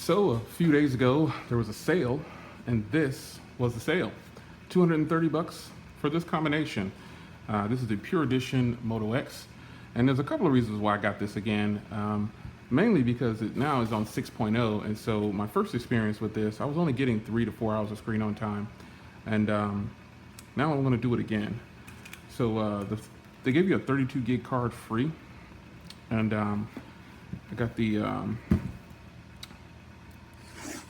So a few days ago, there was a sale, and this was the sale. 230 bucks for this combination. This is the Pure Edition Moto X, and there's a couple of reasons why I got this again. Mainly because it now is on 6.0, and so my first experience with this, I was only getting 3 to 4 hours of screen on time, and now I'm going to do it again. So they gave you a 32 gig card free, and I got the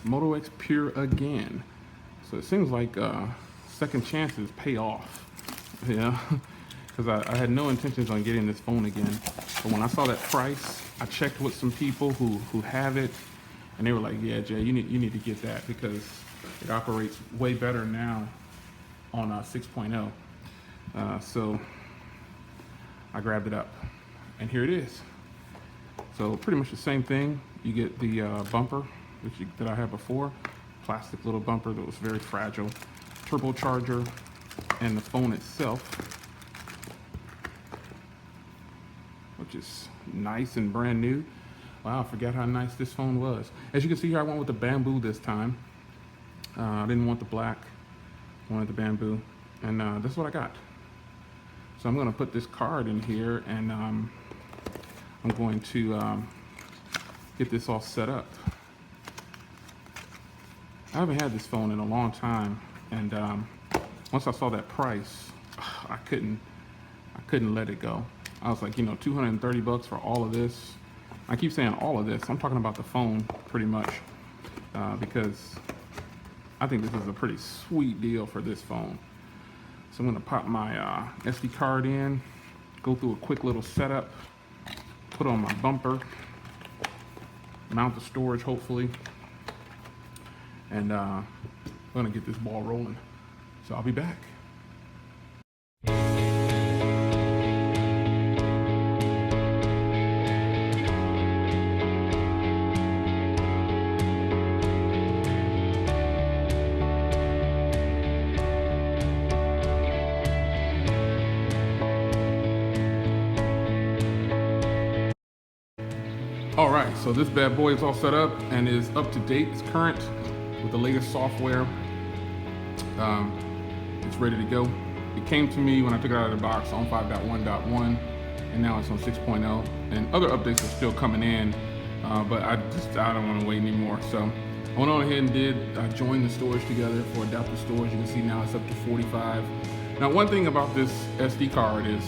Moto X Pure again. So it seems like second chances pay off, yeah. Because I had no intentions on getting this phone again, but when I saw that price, I checked with some people who have it, and they were like, "Yeah, Jay, you need to get that because it operates way better now on 6.0." So I grabbed it up, and here it is. So pretty much the same thing. You get the bumper, that I had before, plastic little bumper that was very fragile, turbocharger, and the phone itself, which is nice and brand new. Wow, I forgot how nice this phone was. As you can see here, I went with the bamboo this time. I didn't want the black, I wanted the bamboo, and that's what I got. So I'm gonna put this card in here, and I'm going to get this all set up. I haven't had this phone in a long time, and once I saw that price, I couldn't let it go. I was like, 230 bucks for all of this. I keep saying all of this. I'm talking about the phone pretty much, because I think this is a pretty sweet deal for this phone. So I'm gonna pop my SD card in, go through a quick little setup, put on my bumper, mount the storage hopefully, and I'm gonna get this ball rolling. So I'll be back. All right, so this bad boy is all set up and is up to date. It's current with the latest software. It's ready to go. It came to me when I took it out of the box on 5.1.1, and now it's on 6.0. And other updates are still coming in, but I don't want to wait anymore. So I went on ahead and did join the storage together for adaptive storage. You can see now it's up to 45. Now, one thing about this SD card is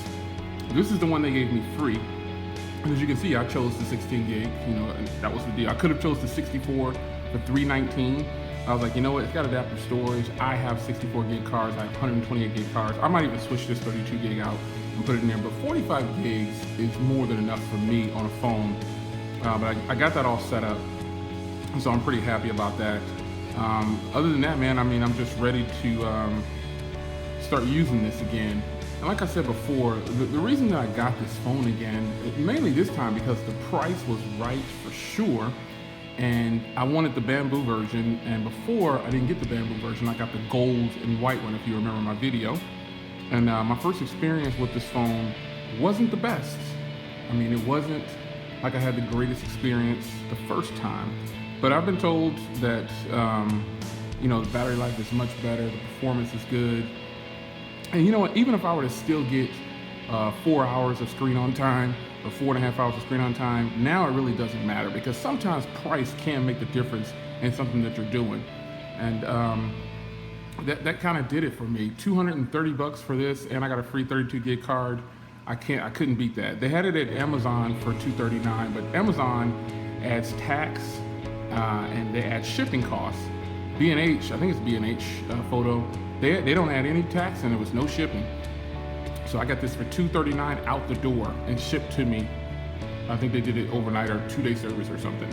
this is the one they gave me free. And as you can see, I chose the 16 gig, and that was the deal. I could have chose the 64 for $319. I was like, it's got adaptive storage. I have 64 gig cards, I have 128 gig cards. I might even switch this 32 gig out and put it in there, but 45 gigs is more than enough for me on a phone. But I got that all set up, so I'm pretty happy about that. Other than that, man, I'm just ready to start using this again. And like I said before, the reason that I got this phone again, mainly this time because the price was right for sure, and I wanted the bamboo version, and before I didn't get the bamboo version, I got the gold and white one, if you remember my video. And my first experience with this phone wasn't the best. It wasn't like I had the greatest experience the first time, but I've been told that the battery life is much better, the performance is good. And you know what, even if I were to still get 4 hours of screen on time or 4.5 hours of screen on time, now it really doesn't matter, because sometimes price can make the difference in something that you're doing. And that kind of did it for me. 230 bucks for this, and I got a free 32 gig card. I couldn't beat that. They had it at Amazon for $239, but Amazon adds tax and they add shipping costs. B&H, I think it's B&H Photo, they don't add any tax, and there was no shipping. So I got this for $239 out the door and shipped to me. I think they did it overnight or 2-day service or something.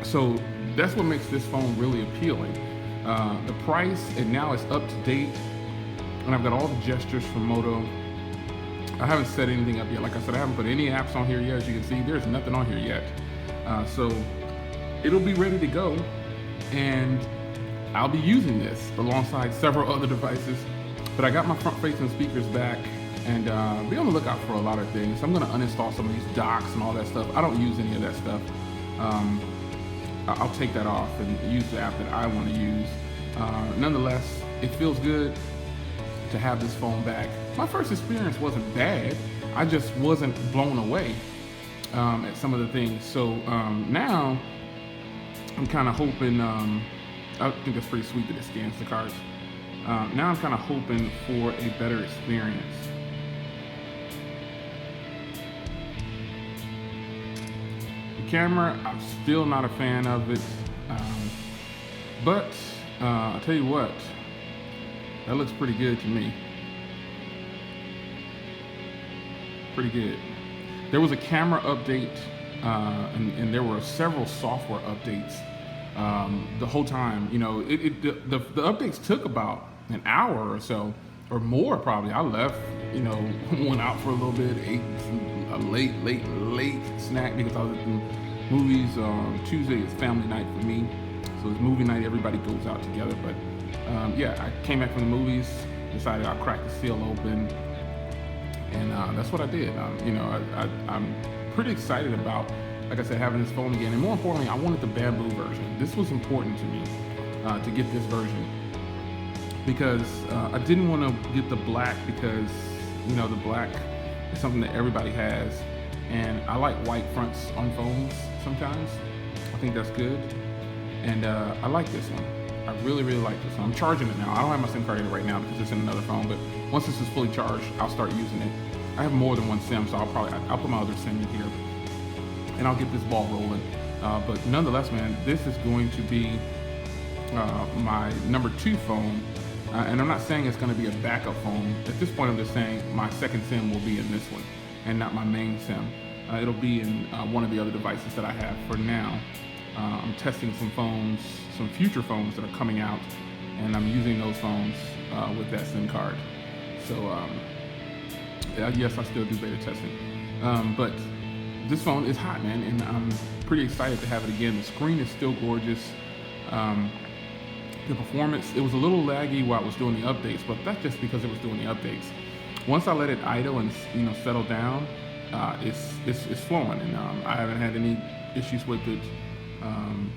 So that's what makes this phone really appealing. The price, and now it's up to date, and I've got all the gestures from Moto. I haven't set anything up yet. Like I said, I haven't put any apps on here yet. As you can see, there's nothing on here yet. So it'll be ready to go, and I'll be using this alongside several other devices. But I got my front-facing speakers back, and be on the lookout for a lot of things. I'm gonna uninstall some of these docks and all that stuff. I don't use any of that stuff. I'll take that off and use the app that I want to use. Nonetheless, it feels good to have this phone back. My first experience wasn't bad. I just wasn't blown away at some of the things. So now I'm kind of hoping, I think that's pretty sweet that it scans the cards. Now I'm kind of hoping for a better experience. The camera, I'm still not a fan of it. But I'll tell you what, that looks pretty good to me. Pretty good. There was a camera update, and there were several software updates the whole time. You know, the updates took about an hour or so, or more probably. I left, you know, went out for a little bit, ate a late snack because I was at the movies. Tuesday is family night for me, so it's movie night. Everybody goes out together. But yeah, I came back from the movies, decided I'll crack the seal open, and that's what I did. You know, I'm pretty excited about, like I said, having this phone again, and more importantly, I wanted the bamboo version. This was important to me to get this version, because I didn't want to get the black because, you know, the black is something that everybody has, and I like white fronts on phones sometimes. I think that's good, and I like this one. I really like this one. I'm charging it now. I don't have my SIM card in it right now because it's in another phone, but once this is fully charged, I'll start using it. I have more than one SIM, so I'll put my other SIM in here, and I'll get this ball rolling. But nonetheless, man, this is going to be my number 2 phone. And I'm not saying it's going to be a backup phone. At this point, I'm just saying my second SIM will be in this one and not my main SIM. It'll be in one of the other devices that I have for now. I'm testing some phones, some future phones that are coming out, and I'm using those phones with that SIM card. So yes, I still do beta testing. But this phone is hot, man, and I'm pretty excited to have it again. The screen is still gorgeous. The performance, it was a little laggy while I was doing the updates, but that's just because it was doing the updates. Once I let it idle and, you know, settle down, it's flowing, and I haven't had any issues with it.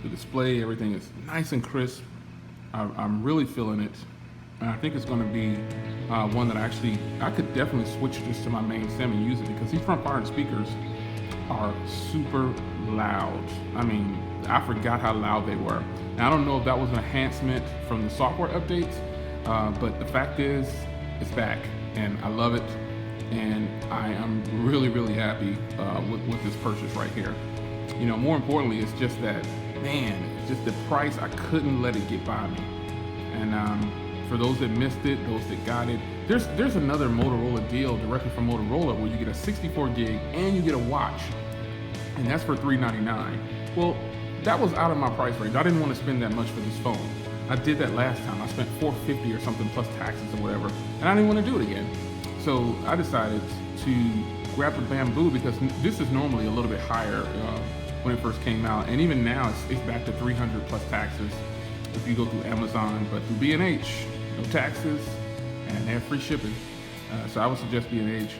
The display, everything is nice and crisp. I'm really feeling it, and I think it's going to be one that I could definitely switch this to my main SIM and use it, because these front-firing speakers are super loud. I mean, I forgot how loud they were. Now, I don't know if that was an enhancement from the software updates, but the fact is, it's back, and I love it, and I am really happy with this purchase right here. You know, more importantly, it's just that, man, it's just the price. I couldn't let it get by me. And for those that missed it, those that got it, there's another Motorola deal directly from Motorola where you get a 64 gig and you get a watch, and that's for $399. Well, that was out of my price range. I didn't want to spend that much for this phone. I did that last time. I spent $450 or something plus taxes or whatever, and I didn't want to do it again. So I decided to grab the bamboo, because this is normally a little bit higher when it first came out, and even now it's back to $300 plus taxes if you go through Amazon, but through B&H, no taxes, and they have free shipping. So I would suggest B&H.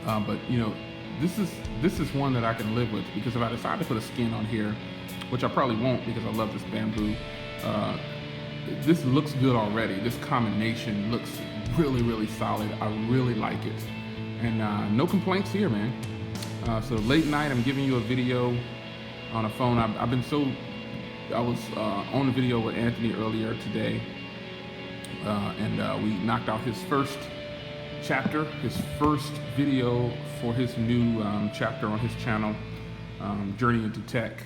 But you know, this is one that I can live with, because if I decide to put a skin on here, which I probably won't because I love this bamboo, this looks good already. This combination looks really solid. I really like it, and no complaints here, man. So late night, I'm giving you a video on a phone. I was on a video with Anthony earlier today, and we knocked out his first chapter, his first video for his new chapter on his channel, Journey into Tech.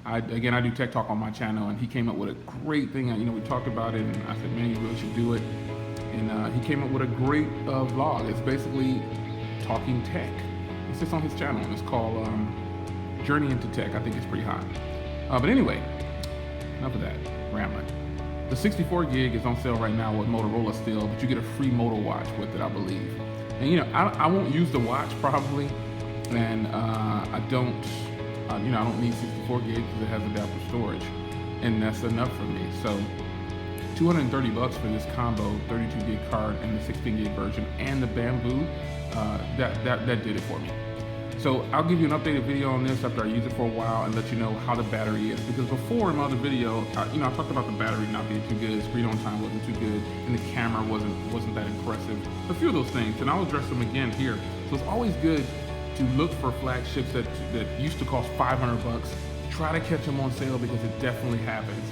I do tech talk on my channel, and he came up with a great thing. You know, we talked about it, and I said, man, you really should do it. And he came up with a great vlog. It's basically talking tech. It's just on his channel, and it's called Journey into Tech. I think it's pretty hot. But anyway, enough of that rambling. The 64 gig is on sale right now with Motorola still, but you get a free Moto watch with it, I believe. And you know, I won't use the watch probably, and I don't need 64 gigs because it has adaptive storage, and that's enough for me. So $230 for this combo, 32 gig card and the 16 gig version and the bamboo, that did it for me. So I'll give you an updated video on this after I use it for a while and let you know how the battery is. Because before in my other video, I talked about the battery not being too good, screen on time wasn't too good, and the camera wasn't that impressive. A few of those things, and I'll address them again here. So it's always good to look for flagships that used to cost 500 bucks. Try to catch them on sale because it definitely happens.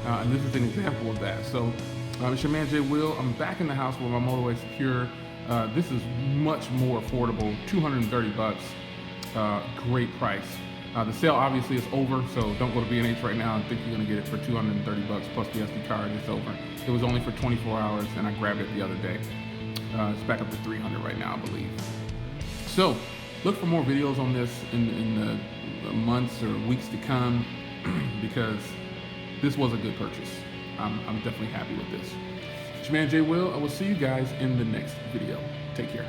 And this is an example of that. So it's your man Jay Will. I'm back in the house with my Moto X Pure. This is much more affordable, 230 bucks. Great price. The sale obviously is over, so don't go to B&H right now and think you're gonna get it for 230 bucks plus the SD card. It's over. It was only for 24 hours and I grabbed it the other day. It's back up to 300 right now, I believe. So look for more videos on this in the months or weeks to come because this was a good purchase. I'm definitely happy with this. It's your man Jay Will. I will see you guys in the next video. Take care.